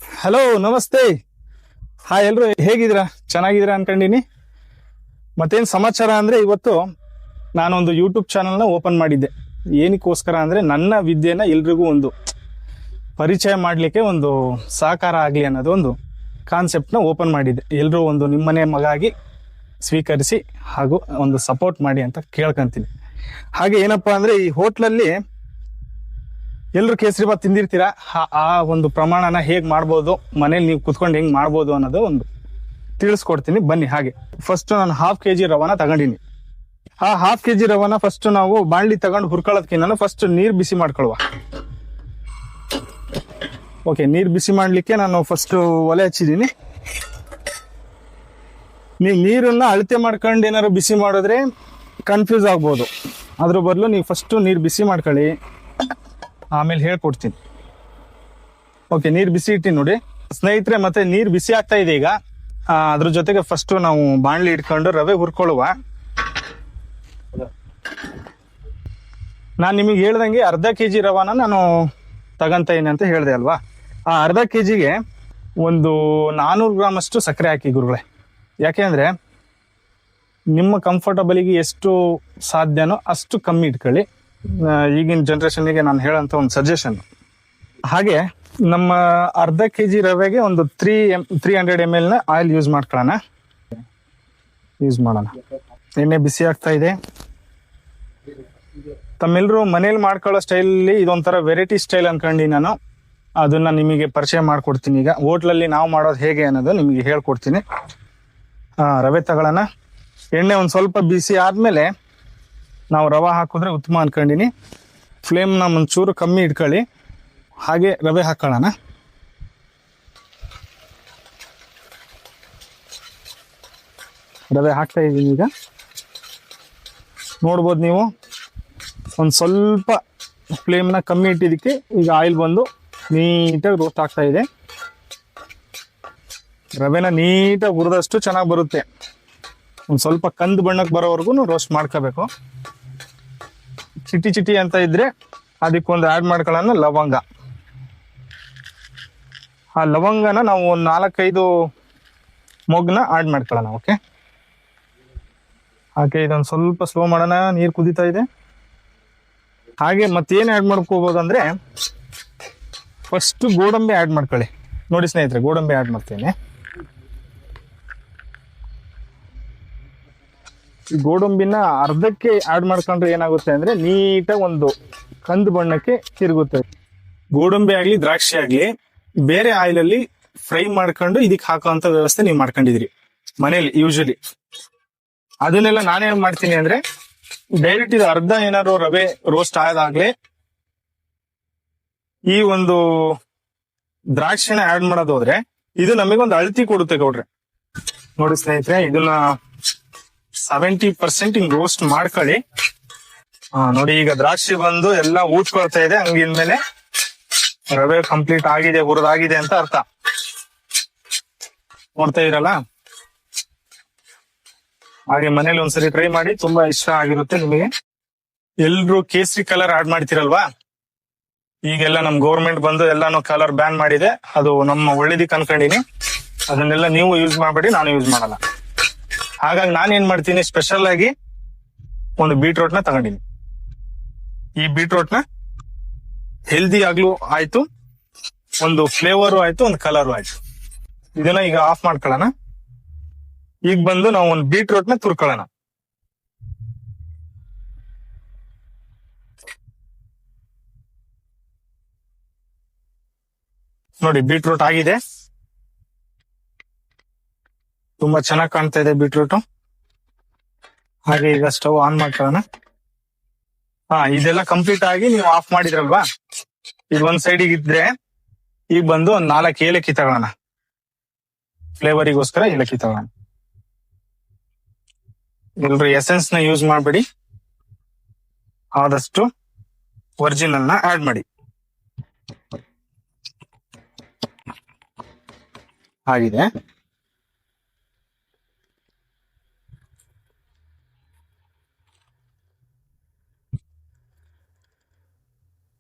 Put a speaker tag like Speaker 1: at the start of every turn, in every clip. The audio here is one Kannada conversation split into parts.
Speaker 1: ಹಲೋ, ನಮಸ್ತೆ. ಹಾಯ್, ಎಲ್ರು ಹೇಗಿದ್ದೀರಾ? ಚೆನ್ನಾಗಿದ್ದೀರಾ ಅನ್ಕೊಂಡಿನಿ. ಮತ್ತೇನ್ ಸಮಾಚಾರ ಅಂದ್ರೆ, ಇವತ್ತು ನಾನೊಂದು ಯೂಟ್ಯೂಬ್ ಚಾನಲ್ನ ಓಪನ್ ಮಾಡಿದ್ದೆ. ಏನಕ್ಕೋಸ್ಕರ ಅಂದ್ರೆ, ನನ್ನ ವಿದ್ಯೆನ ಎಲ್ರಿಗೂ ಒಂದು ಪರಿಚಯ ಮಾಡಲಿಕ್ಕೆ, ಒಂದು ಸಹಕಾರ ಆಗಲಿ ಅನ್ನೋದು ಒಂದು ಕಾನ್ಸೆಪ್ಟ್ನ ಓಪನ್ ಮಾಡಿದ್ದೆ. ಎಲ್ಲರೂ ಒಂದು ನಿಮ್ಮನೆ ಮಗಾಗಿ ಸ್ವೀಕರಿಸಿ ಹಾಗೂ ಒಂದು ಸಪೋರ್ಟ್ ಮಾಡಿ ಅಂತ ಕೇಳ್ಕೊಂತೀನಿ. ಹಾಗೆ ಏನಪ್ಪಾ ಅಂದ್ರೆ, ಈ ಹೋಟ್ಲಲ್ಲಿ ಎಲ್ಲರೂ ಕೇಸರಿಬಾತ್ ತಿಂದಿರ್ತೀರಾ. ಆ ಒಂದು ಪ್ರಮಾಣನ ಹೇಗ್ ಮಾಡ್ಬೋದು, ಮನೇಲಿ ನೀವು ಕುತ್ಕೊಂಡು ಹೆಂಗ್ ಮಾಡ್ಬೋದು ಅನ್ನೋದು ಒಂದು ತಿಳಿಸ್ಕೊಡ್ತೀನಿ, ಬನ್ನಿ. ಹಾಗೆ ಫಸ್ಟ್ ನಾನು ½ kg ರವಾನ ತಗೊಂಡಿನಿ. ಆ ½ kg ರವಾನ ಫಸ್ಟ್ ನಾವು ಬಾಣ್ಲಿ ತಗೊಂಡು ಹುರ್ಕೊಳ್ಳೋದಕ್ಕಿಂತ ಫಸ್ಟ್ ನೀರ್ ಬಿಸಿ ಮಾಡ್ಕೊಳುವ. ಓಕೆ, ನೀರ್ ಬಿಸಿ ಮಾಡ್ಲಿಕ್ಕೆ ನಾನು ಫಸ್ಟ್ ಒಲೆ ಹಚ್ಚಿದೀನಿ. ನೀವು ನೀರನ್ನ ಅಳತೆ ಮಾಡ್ಕೊಂಡು ಏನಾದ್ರು ಬಿಸಿ ಮಾಡಿದ್ರೆ ಕನ್ಫ್ಯೂಸ್ ಆಗ್ಬೋದು. ಅದ್ರ ಬದಲು ನೀವು ಫಸ್ಟ್ ನೀರ್ ಬಿಸಿ ಮಾಡ್ಕೊಳ್ಳಿ, ಆಮೇಲೆ ಹೇಳ್ಕೊಡ್ತೀನಿ. ಓಕೆ, ನೀರ್ ಬಿಸಿ ಇಟ್ಟಿನಿ ನೋಡಿ ಸ್ನೇಹಿತರೆ. ಮತ್ತೆ ನೀರ್ ಬಿಸಿ ಆಗ್ತಾ ಇದೆ ಈಗ. ಅದ್ರ ಜೊತೆಗೆ ಫಸ್ಟ್ ನಾವು ಬಾಣ್ಲಿ ಇಟ್ಕೊಂಡು ರವೆ ಹುರ್ಕೊಳ್ಳುವ. ನಾನು ನಿಮಗೆ ಹೇಳ್ದಂಗೆ ½ kg ರವಾನ ನಾನು ತಗೊಂತ ಇದೀನಿ ಅಂತ ಹೇಳ್ದೆ ಅಲ್ವಾ. ಆ ½ kgಗೆ ಒಂದು 400 ಗ್ರಾಮ್ ಅಷ್ಟು ಸಕ್ಕರೆ ಹಾಕಿ ಗುರುಗಳೇ. ಯಾಕೆಂದ್ರೆ ನಿಮ್ಮ ಕಂಫರ್ಟಬಲಿಗೆ ಎಷ್ಟು ಸಾಧ್ಯನೋ ಅಷ್ಟು ಕಮ್ಮಿ ಇಟ್ಕೊಳ್ಳಿ. ಈಗಿನ ಜನ್ರೇಷನ್ಗೆ ನಾನು ಹೇಳೋಂಥ ಒಂದು ಸಜೆಷನ್. ಹಾಗೆ ನಮ್ಮ ½ kg ರವೆಗೆ ಒಂದು 300 ml ನ ಆಯಿಲ್ ಯೂಸ್ ಮಾಡೋಣ. ಎಣ್ಣೆ ಬಿಸಿ ಆಗ್ತಾ ಇದೆ. ತಮ್ಮೆಲ್ಲರೂ ಮನೇಲಿ ಮಾಡ್ಕೊಳ್ಳೋ ಸ್ಟೈಲಲ್ಲಿ ಇದೊಂಥರ ವೆರೈಟಿ ಸ್ಟೈಲ್ ಅನ್ಕೊಂಡು ನಾನು ಅದನ್ನ ನಿಮಗೆ ಪರಿಚಯ ಮಾಡ್ಕೊಡ್ತೀನಿ. ಈಗ ಹೋಟ್ಲಲ್ಲಿ ನಾವು ಮಾಡೋದು ಹೇಗೆ ಅನ್ನೋದು ನಿಮಗೆ ಹೇಳ್ಕೊಡ್ತೀನಿ. ರವೆ ತಗೊಳ್ಳೋಣ. ಎಣ್ಣೆ ಒಂದು ಸ್ವಲ್ಪ ಬಿಸಿ ಆದ್ಮೇಲೆ ನಾವು ರವೆ ಹಾಕಿದ್ರೆ ಉತ್ತಮ ಅನ್ಕೊಂಡಿನಿ. ಫ್ಲೇಮ್ನ ಒಂಚೂರು ಕಮ್ಮಿ ಇಟ್ಕೊಳ್ಳಿ. ಹಾಗೆ ರವೆ ಹಾಕೊಳ್ಳೋಣ. ರವೆ ಹಾಕ್ತಾ ಇದ್ದೀನಿ ಈಗ. ನೋಡ್ಬೋದು ನೀವು, ಒಂದು ಸ್ವಲ್ಪ ಫ್ಲೇಮ್ನ ಕಮ್ಮಿ ಇಟ್ಟಿದ್ದಕ್ಕೆ ಈಗ ಆಯಿಲ್ ಬಂದು ನೀಟಾಗಿ ರೋಸ್ಟ್ ಆಗ್ತಾ ಇದೆ. ರವೆನ ನೀಟಾಗಿ ಹುರಿದಷ್ಟು ಚೆನ್ನಾಗಿ ಬರುತ್ತೆ. ಒಂದು ಸ್ವಲ್ಪ ಕಂದು ಬಣ್ಣಕ್ಕೆ ಬರೋವರೆಗೂ ರೋಸ್ಟ್ ಮಾಡ್ಕೋಬೇಕು. ಚಿಟಿ ಚಿಟಿ ಅಂತ ಇದ್ರೆ ಅದಕ್ಕೊಂದು ಆ್ಯಡ್ ಮಾಡ್ಕೊಳ್ಳೋಣ ಲವಂಗ. ಆ ಲವಂಗನ ನಾವು ಒಂದು 4-5 ಮೊಗ್ನ ಆ್ಯಡ್ ಮಾಡ್ಕೊಳ್ಳೋಣ. ಓಕೆ, ಹಾಗೆ ಇದೊಂದು ಸ್ವಲ್ಪ ಸ್ಲೋ ಮಾಡೋಣ. ನೀರು ಕುದೀತಾ ಇದೆ. ಹಾಗೆ ಮತ್ತೇನು ಆ್ಯಡ್ ಮಾಡ್ಕೋಬೋದು ಅಂದರೆ, ಫಸ್ಟ್ ಗೋಡಂಬಿ ಆ್ಯಡ್ ಮಾಡ್ಕೊಳ್ಳಿ. ನೋಡಿ ಸ್ನೇಹಿತರೆ, ಗೋಡಂಬಿ ಆ್ಯಡ್ ಮಾಡ್ತೇನೆ. ಈ ಗೋಡಂಬಿನ ಅರ್ಧಕ್ಕೆ ಆ್ಯಡ್ ಮಾಡ್ಕೊಂಡ್ರೆ ಏನಾಗುತ್ತೆ ಅಂದ್ರೆ ನೀಟಾಗಿ ಒಂದು ಕಂದು ಬಣ್ಣಕ್ಕೆ ತಿರುಗುತ್ತೆ. ಗೋಡಂಬಿ ಆಗ್ಲಿ ದ್ರಾಕ್ಷಿ ಆಗ್ಲಿ ಬೇರೆ ಆಯಿಲಲ್ಲಿ ಫ್ರೈ ಮಾಡ್ಕೊಂಡು ಇದಕ್ಕೆ ಹಾಕುವಂತ ವ್ಯವಸ್ಥೆ ನೀವು ಮಾಡ್ಕೊಂಡಿದ್ರಿ ಮನೇಲಿ ಯೂಶಲಿ. ಅದನ್ನೆಲ್ಲ ನಾನೇನ್ ಮಾಡ್ತೀನಿ ಅಂದ್ರೆ, ಡೈರೆಕ್ಟ್ ಇದು ಅರ್ಧ ಏನಾದ್ರು ರವೆ ರೋಸ್ಟ್ ಆದಾಗ್ಲೇ ಈ ಒಂದು ದ್ರಾಕ್ಷಿನ ಆ್ಯಡ್ ಮಾಡೋದೋದ್ರೆ ಇದು ನಮಗೊಂದು ಅಳತಿ ಕೊಡುತ್ತೆ ಗೌಡ್ರೆ. ನೋಡಿ ಸ್ನೇಹಿತರೆ, ಇದನ್ನ 70% ಹಿಂಗ್ ರೋಸ್ಟ್ ಮಾಡ್ಕೊಳ್ಳಿ. ನೋಡಿ ಈಗ ದ್ರಾಕ್ಷಿ ಬಂದು ಎಲ್ಲ ಊದ್ಕೊಳ್ತಾ ಇದೆ. ಹಂಗಿದ್ಮೇಲೆ ರವೆ ಕಂಪ್ಲೀಟ್ ಆಗಿದೆ, ಹುರಿದಾಗಿದೆ ಅಂತ ಅರ್ಥ. ನೋಡ್ತಾ ಇರಲ್ಲ. ಹಾಗೆ ಮನೇಲಿ ಒಂದ್ಸರಿ ಟ್ರೈ ಮಾಡಿ, ತುಂಬಾ ಇಷ್ಟ ಆಗಿರುತ್ತೆ ನಿಮಗೆ. ಎಲ್ರು ಕೇಸರಿ ಕಲರ್ ಆಡ್ ಮಾಡ್ತಿರಲ್ವಾ. ಈಗೆಲ್ಲ ನಮ್ ಗೌರ್ಮೆಂಟ್ ಬಂದು ಎಲ್ಲಾನು ಕಲರ್ ಬ್ಯಾನ್ ಮಾಡಿದೆ. ಅದು ನಮ್ಮ ಒಳ್ಳೇದಕ್ಕೆ ಅನ್ಕೊಂಡಿನಿ. ಅದನ್ನೆಲ್ಲ ನೀವು ಯೂಸ್ ಮಾಡಬೇಡಿ, ನಾನು ಯೂಸ್ ಮಾಡಲ್ಲ. ಹಾಗಾಗಿ ನಾನು ಏನ್ ಮಾಡ್ತೀನಿ, ಸ್ಪೆಷಲ್ ಆಗಿ ಒಂದು ಬೀಟ್ರೋಟ್ ನ ತಗೊಂಡಿನಿ. ಈ ಬೀಟ್ರೋಟ್ ನ ಹೆಲ್ದಿ ಆಗ್ಲೂ ಆಯ್ತು, ಒಂದು ಫ್ಲೇವರು ಆಯ್ತು, ಒಂದು ಕಲರು ಆಯ್ತು. ಇದನ್ನ ಈಗ ಆಫ್ ಮಾಡ್ಕೊಳ್ಳೋಣ. ಈಗ ಬಂದು ನಾವು ಒಂದು ಬೀಟ್ರೋಟ್ ನ ತುರ್ಕೊಳ್ಳೋಣ. ನೋಡಿ, ಬೀಟ್ರೂಟ್ ಆಗಿದೆ. ತುಂಬಾ ಚೆನ್ನಾಗಿ ಕಾಣ್ತಾ ಇದೆ ಬೀಟ್ರೂಟ್. ಹಾಗೆ ಈಗ ಸ್ಟವ್ ಆನ್ ಮಾಡ್ಕೊಳ್ಳೋಣ. ಇದೆಲ್ಲ ಕಂಪ್ಲೀಟ್ ಆಗಿ ನೀವು ಆಫ್ ಮಾಡಿದ್ರಲ್ವಾ, ಇದು ಒಂದ್ ಸೈಡಿಗೆ ಇದ್ರೆ ಈಗ ಬಂದು ಒಂದ್ 4 ಏಲಕ್ಕಿ ತಗೊಳ್ಳೋಣ. ಫ್ಲೇವರಿಗೋಸ್ಕರ ಏಲಕ್ಕಿ ತಗೊಳ್ಳೋಣ. ಎಲ್ರು ಎಸೆನ್ಸ್ ನ ಯೂಸ್ ಮಾಡಬೇಡಿ, ಆದಷ್ಟು ಒರಿಜಿನಲ್ ನ ಆಡ್ ಮಾಡಿ. ಆಗಿದೆ.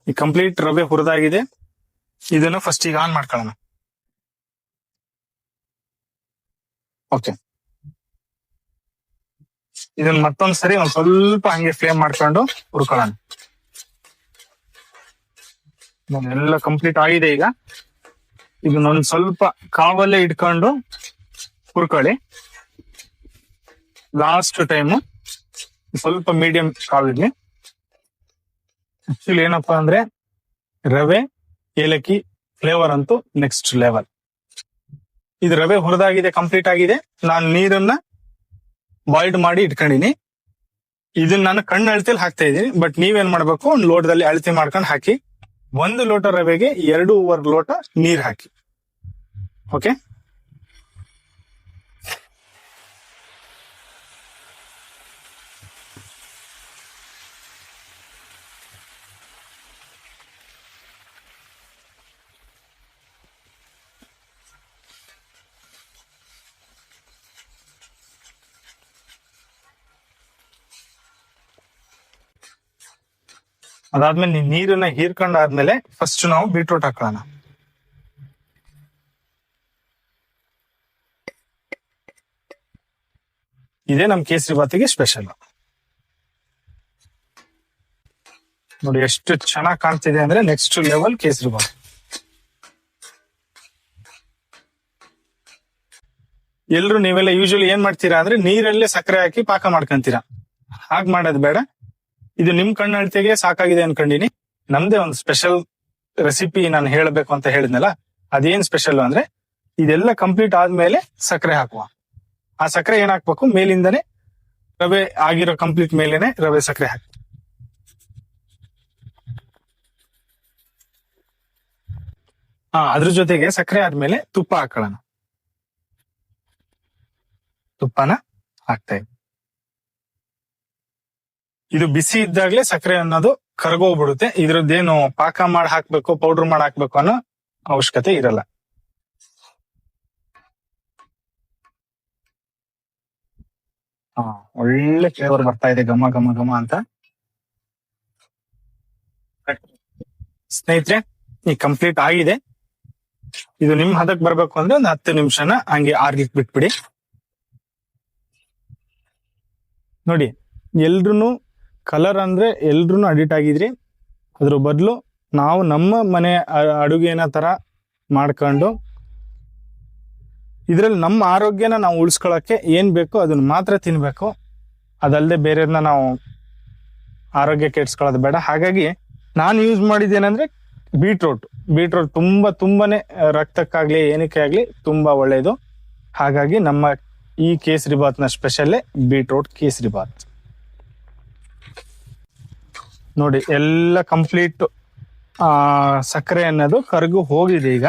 Speaker 1: ಈ ಕಂಪ್ಲೀಟ್ ರವೆ ಹುರಿದಾಗಿದೆ. ಇದನ್ನ ಫಸ್ಟ್ ಈಗ ಆನ್ ಮಾಡ್ಕೊಳ್ಳೋಣ. ಓಕೆ, ಇದನ್ನ ಮತ್ತೊಂದ್ಸರಿ ಒಂದ್ ಸ್ವಲ್ಪ ಹಂಗೆ ಫ್ಲೇಮ್ ಮಾಡ್ಕೊಂಡು ಹುರ್ಕೊಳ್ಳೋಣ. ಎಲ್ಲ ಕಂಪ್ಲೀಟ್ ಆಗಿದೆ. ಈಗ ಇದನ್ನೊಂದ್ ಸ್ವಲ್ಪ ಕಾವಲ್ಲೇ ಇಟ್ಕೊಂಡು ಹುರ್ಕೊಳ್ಳಿ. ಲಾಸ್ಟ್ ಟೈಮು ಸ್ವಲ್ಪ ಮೀಡಿಯಂ ಕಾವಿರ್ಲಿ. ಆಕ್ಚುಲಿ ಏನಪ್ಪಾ ಅಂದ್ರೆ ರವೆ ಏಲಕ್ಕಿ ಫ್ಲೇವರ್ ಅಂತೂ ನೆಕ್ಸ್ಟ್ ಲೆವೆಲ್. ಇದು ರವೆ ಹುರಿದಾಗಿದೆ, ಕಂಪ್ಲೀಟ್ ಆಗಿದೆ. ನಾನು ನೀರನ್ನ ಬಾಯ್ಲ್ಡ್ ಮಾಡಿ ಇಟ್ಕೊಂಡಿನಿ. ಇದನ್ನ ನಾನು ಕಣ್ಣು ಅಳತೆಲಿ ಹಾಕ್ತಾ ಇದ್ದೀನಿ. ಬಟ್ ನೀವೇನ್ ಮಾಡ್ಬೇಕು, ಒಂದು ಲೋಟದಲ್ಲಿ ಅಳತೆ ಮಾಡ್ಕೊಂಡು ಹಾಕಿ. 1 ಲೋಟ ರವೆಗೆ 2.5 ಲೋಟ ನೀರ್ ಹಾಕಿ. ಓಕೆ, ಅದಾದ್ಮೇಲೆ ನೀರನ್ನ ಹೀರ್ಕೊಂಡಾದ್ಮೇಲೆ ಫಸ್ಟ್ ನಾವು ಬೀಟ್ರೂಟ್ ಹಾಕೋಣ. ಇದೇ ನಮ್ ಕೇಸರಿ ಬಾತಿಗೆ ಸ್ಪೆಷಲ್. ನೋಡಿ ಎಷ್ಟು ಚೆನ್ನಾಗಿ ಕಾಣ್ತಿದೆ ಅಂದ್ರೆ ನೆಕ್ಸ್ಟ್ ಲೆವೆಲ್ ಕೇಸರಿ ಬಾತ್. ಎಲ್ರು ನೀವೆಲ್ಲ ಯೂಶಲಿ ಏನ್ ಮಾಡ್ತೀರಾ ಅಂದ್ರೆ ನೀರಲ್ಲೇ ಸಕ್ಕರೆ ಹಾಕಿ ಪಾಕ ಮಾಡ್ಕೊಂತೀರಾ. ಹಾಗ್ ಮಾಡೋದ್ ಬೇಡ. ಇದು ನಿಮ್ ಕಣ್ಣಳತೆಗೆ ಸಾಕಾಗಿದೆ ಅನ್ಕೊಂಡಿನಿ. ನಮ್ದೇ ಒಂದು ಸ್ಪೆಷಲ್ ರೆಸಿಪಿ ನಾನು ಹೇಳಬೇಕು ಅಂತ ಹೇಳಿದ್ನಲ್ಲ, ಅದೇನ್ ಸ್ಪೆಷಲ್ ಅಂದ್ರೆ ಇದೆಲ್ಲ ಕಂಪ್ಲೀಟ್ ಆದ್ಮೇಲೆ ಸಕ್ಕರೆ ಹಾಕುವ. ಆ ಸಕ್ಕರೆ ಏನ್ ಹಾಕ್ಬೇಕು, ಮೇಲಿಂದನೇ ರವೆ ಆಗಿರೋ ಕಂಪ್ಲೀಟ್ ಮೇಲೇನೆ ರವೆ ಸಕ್ಕರೆ ಹಾಕಿ. ಅದ್ರ ಜೊತೆಗೆ ಸಕ್ಕರೆ ಆದ್ಮೇಲೆ ತುಪ್ಪ ಹಾಕೊಳ್ಳೋಣ. ತುಪ್ಪನ ಹಾಕ್ತಾ ಇದ್ವಿ. ಇದು ಬಿಸಿ ಇದ್ದಾಗ್ಲೇ ಸಕ್ಕರೆ ಅನ್ನೋದು ಕರಗೋಗ್ಬಿಡುತ್ತೆ. ಇದ್ರದ್ದೇನು ಪಾಕ ಮಾಡಿ ಹಾಕ್ಬೇಕು, ಪೌಡರ್ ಮಾಡಿ ಹಾಕ್ಬೇಕು ಅನ್ನೋ ಅವಶ್ಯಕತೆ ಇರಲ್ಲ. ಒಳ್ಳೆ ಫ್ಲೇವರ್ ಬರ್ತಾ ಇದೆ, ಘಮ ಘಮ ಘಮ ಅಂತ. ಸ್ನೇಹಿತರೆ, ಈ ಕಂಪ್ಲೀಟ್ ಆಗಿದೆ. ಇದು ನಿಮ್ ಹದಕ್ ಬರ್ಬೇಕು ಅಂದ್ರೆ ಒಂದು 10 ನಿಮಿಷನ ಹಂಗೆ ಆರ್ಲಿಕ್ ಬಿಟ್ಬಿಡಿ. ನೋಡಿ, ಎಲ್ರು ಕಲರ್ ಅಂದ್ರೆ ಎಲ್ರು ಅಡಿಟ್ ಆಗಿದ್ರಿ. ಅದ್ರ ಬದಲು ನಾವು ನಮ್ಮ ಮನೆ ಅಡುಗೆನ ತರ ಮಾಡ್ಕೊಂಡು ಇದ್ರಲ್ಲಿ ನಮ್ಮ ಆರೋಗ್ಯನ ನಾವು ಉಳಿಸ್ಕೊಳಕ್ಕೆ ಏನ್ ಬೇಕೋ ಅದನ್ನ ಮಾತ್ರ ತಿನ್ಬೇಕು. ಅದಲ್ಲದೆ ಬೇರೆಯವ್ರನ್ನ ನಾವು ಆರೋಗ್ಯ ಕೆಡ್ಸ್ಕೊಳ್ಳೋದು ಬೇಡ. ಹಾಗಾಗಿ ನಾನು ಯೂಸ್ ಮಾಡಿದ್ದೇನೆಂದ್ರೆ ಬೀಟ್ರೂಟ್ ತುಂಬಾನೇ ರಕ್ತಕ್ಕಾಗ್ಲಿ ಏನಕ್ಕೆ ಆಗ್ಲಿ ತುಂಬಾ ಒಳ್ಳೇದು. ಹಾಗಾಗಿ ನಮ್ಮ ಈ ಕೇಸರಿ ಬಾತ್ನ ಸ್ಪೆಷಲ್ಲೇ ಬೀಟ್ರೂಟ್ ಕೇಸರಿ ಬಾತ್. ನೋಡಿ, ಎಲ್ಲ ಕಂಪ್ಲೀಟ್ ಸಕ್ಕರೆ ಅನ್ನೋದು ಕರಗು ಹೋಗಿದೆ ಈಗ.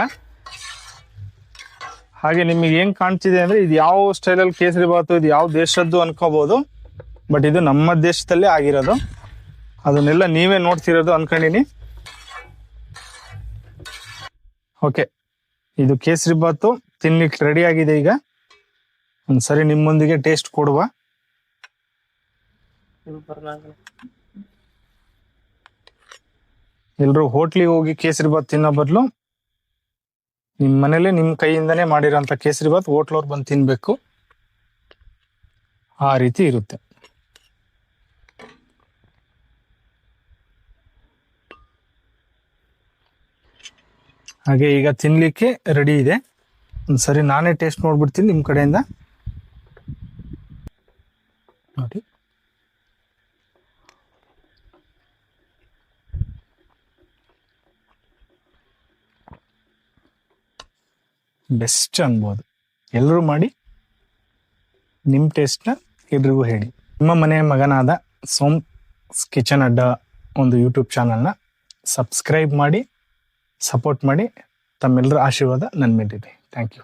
Speaker 1: ಹಾಗೆ ನಿಮಗೆ ಏನ್ ಕಾಣ್ತಿದೆ ಅಂದ್ರೆ ಇದು ಯಾವ ಸ್ಟೈಲಲ್ಲಿ ಕೇಸರಿ ಬಾತು, ಇದು ಯಾವ ದೇಶದ್ದು ಅನ್ಕೋಬಹುದು. ಬಟ್ ಇದು ನಮ್ಮ ದೇಶದಲ್ಲೇ ಆಗಿರೋದು. ಅದನ್ನೆಲ್ಲ ನೀವೇ ನೋಡ್ತಿರೋದು ಅನ್ಕೊಂಡಿನಿ. ಓಕೆ, ಇದು ಕೇಸರಿ ಬಾತು ತಿನ್ಲಿಕ್ಕೆ ರೆಡಿ ಆಗಿದೆ. ಈಗ ಒಂದ್ಸರಿ ನಿಮ್ಮೊಂದಿಗೆ ಟೇಸ್ಟ್ ಕೊಡುವ. ಎಲ್ರು ಹೋಟ್ಲಿಗೆ ಹೋಗಿ ಕೇಸರಿ ಬಾತ್ ತಿನ್ನೋ ಬದಲು ನಿಮ್ ಮನೇಲೆ ನಿಮ್ ಕೈಯಿಂದಾನೇ ಮಾಡಿರೋಂಥ ಕೇಸರಿ ಬಾತ್ ಹೋಟ್ಲವ್ರು ಬಂದು ತಿನ್ಬೇಕು. ಆ ರೀತಿ ಇರುತ್ತೆ. ಹಾಗೆ ಈಗ ತಿನ್ಲಿಕ್ಕೆ ರೆಡಿ ಇದೆ. ಒಂದ್ಸರಿ ನಾನೇ ಟೇಸ್ಟ್ ನೋಡ್ಬಿಡ್ತೀನಿ ನಿಮ್ ಕಡೆಯಿಂದ. ನೋಡಿ, ಬೆಸ್ಟ್ ಅನ್ಬೋದು. ಎಲ್ಲರೂ ಮಾಡಿ ನಿಮ್ಮ ಟೇಸ್ಟ್ನ ಎಲ್ರಿಗೂ ಹೇಳಿ. ನಿಮ್ಮ ಮನೆಯ ಮಗನಾದ ಸೋಮ್ಸ್ ಕಿಚನ್ ಅಡ್ಡ ಒಂದು ಯೂಟ್ಯೂಬ್ ಚಾನಲ್ನ ಸಬ್ಸ್ಕ್ರೈಬ್ ಮಾಡಿ, ಸಪೋರ್ಟ್ ಮಾಡಿ. ತಮ್ಮೆಲ್ಲರ ಆಶೀರ್ವಾದ ನನ್ನ ಮೇಲಿದೆ. Thank you.